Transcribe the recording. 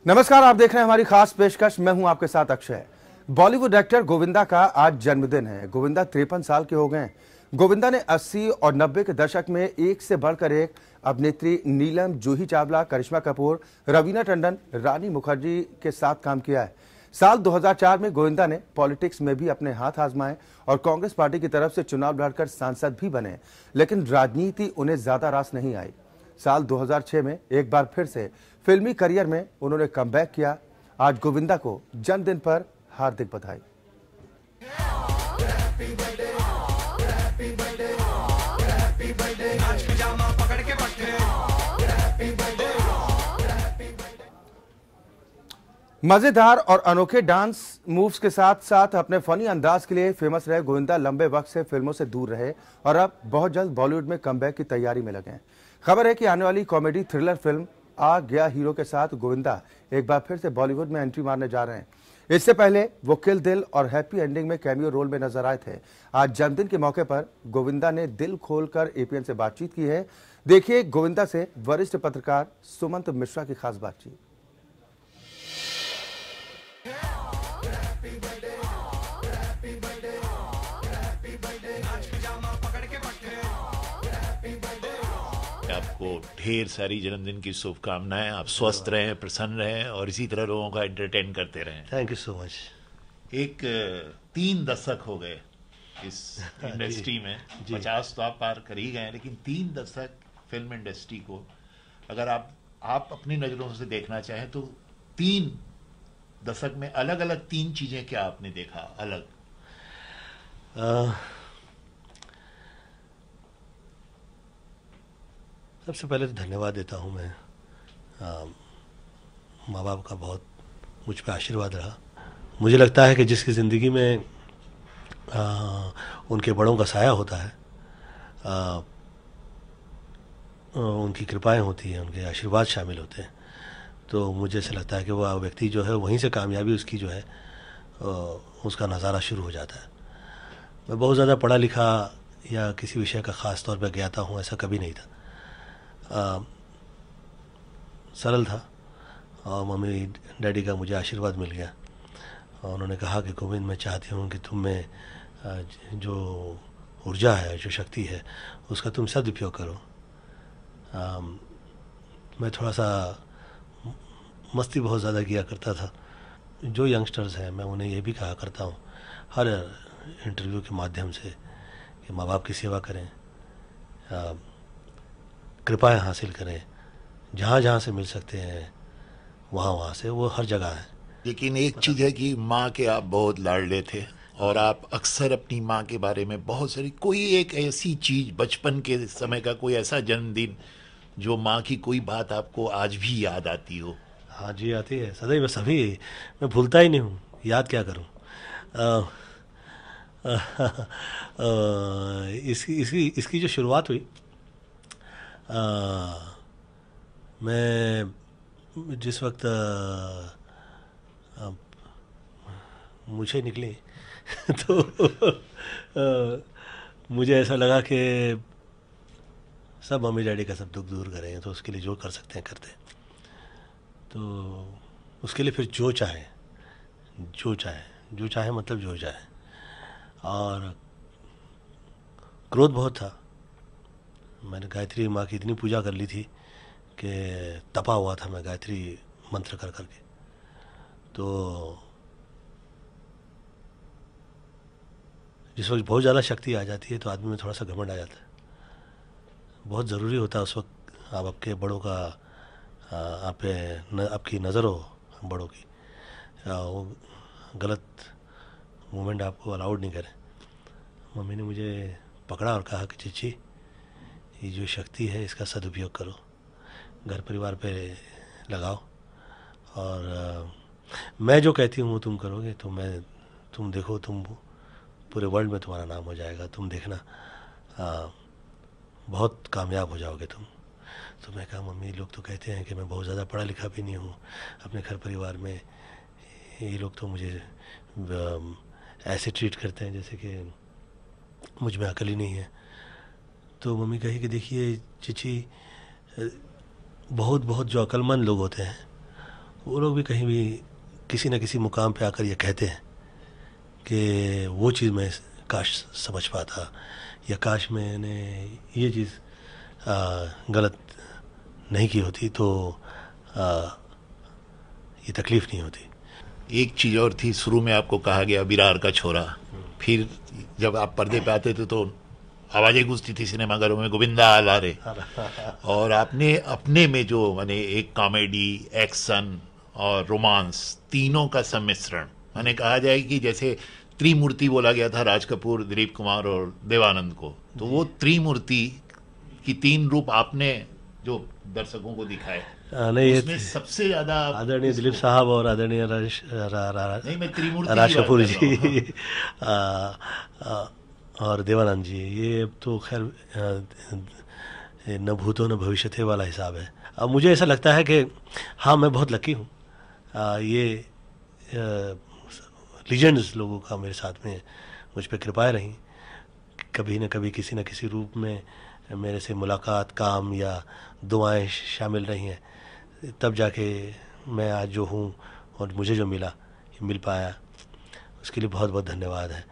नमस्कार, आप देख रहे हैं हमारी खास पेशकश। मैं हूं आपके साथ अक्षय। बॉलीवुड एक्टर गोविंदा का आज जन्मदिन है। गोविंदा 53 साल के हो गए। गोविंदा ने 80 और 90 के दशक में एक से बढ़कर एक अभिनेत्री नीलम, जूही चावला, करिश्मा कपूर, रवीना टंडन, रानी मुखर्जी के साथ काम किया है। साल 2004 में गोविंदा ने पॉलिटिक्स में भी अपने हाथ आजमाए और कांग्रेस पार्टी की तरफ से चुनाव लड़कर सांसद भी बने, लेकिन राजनीति उन्हें ज्यादा रास नहीं आई। साल 2006 में एक बार फिर से फिल्मी करियर में उन्होंने कमबैक किया। आज गोविंदा को जन्मदिन पर हार्दिक बधाई। मजेदार और अनोखे डांस मूव्स के साथ साथ अपने फनी अंदाज के लिए फेमस रहे गोविंदा लंबे वक्त से फिल्मों से दूर रहे और अब बहुत जल्द बॉलीवुड में कमबैक की तैयारी में लगे हैं। खबर है कि आने वाली कॉमेडी थ्रिलर फिल्म आ गया हीरो के साथ गोविंदा एक बार फिर से बॉलीवुड में एंट्री मारने जा रहे हैं। इससे पहले वो किल दिल और हैप्पी एंडिंग में कैमियो रोल में नजर आए थे। आज जन्मदिन के मौके पर गोविंदा ने दिल खोलकर एपीएन से बातचीत की है। देखिए गोविंदा से वरिष्ठ पत्रकार सुमंत मिश्रा की खास बातचीत। आपको ढेर सारी जन्मदिन की शुभकामनाएं। आप स्वस्थ रहें, प्रसन्न रहें और इसी तरह लोगों का एंटरटेन करते रहें। Thank you so much. एक 3 दशक हो गए इस इंडस्ट्री में। 50 तो आप पार कर ही गए, लेकिन 3 दशक फिल्म इंडस्ट्री को अगर आप अपनी नजरों से देखना चाहें तो 3 दशक में अलग अलग 3 चीजें क्या आपने देखा अलग? सबसे पहले तो धन्यवाद देता हूँ मैं। माँ बाप का बहुत मुझ पर आशीर्वाद रहा। मुझे लगता है कि जिसकी ज़िंदगी में उनके बड़ों का साया होता है, उनकी कृपाएं होती हैं, उनके आशीर्वाद शामिल होते हैं, तो मुझे ऐसा लगता है कि वह व्यक्ति जो है वहीं से कामयाबी उसकी जो है उसका नज़ारा शुरू हो जाता है। मैं बहुत ज़्यादा पढ़ा लिखा या किसी विषय का ख़ास तौर पर ज्ञाता हूँ ऐसा कभी नहीं था। सरल था और मम्मी डैडी का मुझे आशीर्वाद मिल गया और उन्होंने कहा कि गोविंद, मैं चाहती हूँ कि तुम में जो ऊर्जा है, जो शक्ति है, उसका तुम सदुपयोग करो। मैं थोड़ा सा मस्ती बहुत ज़्यादा किया करता था। जो यंगस्टर्स हैं मैं उन्हें ये भी कहा करता हूँ हर इंटरव्यू के माध्यम से कि माँ बाप की सेवा करें, कृपाएं हासिल करें, जहाँ जहाँ से मिल सकते हैं वहाँ से, वो हर जगह है। लेकिन एक चीज़ है कि माँ के आप बहुत लाडले थे और आप अक्सर अपनी माँ के बारे में बहुत सारी, कोई एक ऐसी चीज़ बचपन के समय का कोई ऐसा जन्मदिन जो माँ की कोई बात आपको आज भी याद आती हो? हाँ जी, आती है सदैव। सभी मैं भूलता ही नहीं हूँ, याद क्या करूँ। इसकी जो शुरुआत हुई, मैं जिस वक्त मुझे निकली तो मुझे ऐसा लगा कि सब मम्मी डैडी का सब दुख दूर करें, तो उसके लिए जो कर सकते हैं करते। तो उसके लिए फिर जो चाहे मतलब जो चाहे। और क्रोध बहुत था। मैंने गायत्री माँ की इतनी पूजा कर ली थी कि तपा हुआ था मैं गायत्री मंत्र कर करके। तो जिस वक्त बहुत ज़्यादा शक्ति आ जाती है तो आदमी में थोड़ा सा घमंड आ जाता है। बहुत ज़रूरी होता है उस वक्त आप आपके बड़ों का आपकी नज़र हो बड़ों की, वो गलत मूवमेंट आपको अलाउड नहीं करें। मम्मी ने मुझे पकड़ा और कहा कि चिच्ची, ये जो शक्ति है इसका सदुपयोग करो, घर परिवार पे लगाओ, और मैं जो कहती हूँ वो तुम करोगे तो तुम देखो, तुम पूरे वर्ल्ड में तुम्हारा नाम हो जाएगा, तुम देखना बहुत कामयाब हो जाओगे तुम। तो मैं कहा, मम्मी लोग तो कहते हैं कि मैं बहुत ज़्यादा पढ़ा लिखा भी नहीं हूँ, अपने घर परिवार में ये लोग तो मुझे ऐसे ट्रीट करते हैं जैसे कि मुझ में अकल ही नहीं है। तो मम्मी कही कि देखिए चिची, बहुत जो अक्लमंद लोग होते हैं वो लोग भी कहीं भी किसी न किसी मुकाम पे आकर ये कहते हैं कि वो चीज़ मैं काश समझ पाता, या काश मैंने ये चीज़ गलत नहीं की होती तो ये तकलीफ़ नहीं होती। एक चीज़ और थी, शुरू में आपको कहा गया बिरार का छोरा, फिर जब आप पर्दे पे आते थे तो आवाज़ें गूंजती थी सिनेमाघरों में, गोविंदा आला रे। और आपने अपने में जो माने एक कॉमेडी, एक्शन और रोमांस तीनों का सम्मिश्रण, माने कहा जाए कि जैसे त्रिमूर्ति बोला गया था राज कपूर, दिलीप कुमार और देवानंद को, तो वो त्रिमूर्ति की तीन रूप आपने जो दर्शकों को दिखाए, नहीं, उसमें सबसे ज्यादा आदरणीय दिलीप साहब और आदरणीय राज कपूर जी और देवानंद जी, ये तो खैर न भूतो न भविष्यते वाला हिसाब है। अब मुझे ऐसा लगता है कि हाँ, मैं बहुत लकी हूँ, ये लीजेंड्स लोगों का मेरे साथ में मुझ पर कृपाएं रहीं, कभी न कभी किसी न किसी रूप में मेरे से मुलाकात, काम या दुआएं शामिल रही हैं, तब जाके मैं आज जो हूँ और मुझे जो मिला, मिल पाया, उसके लिए बहुत बहुत धन्यवाद है।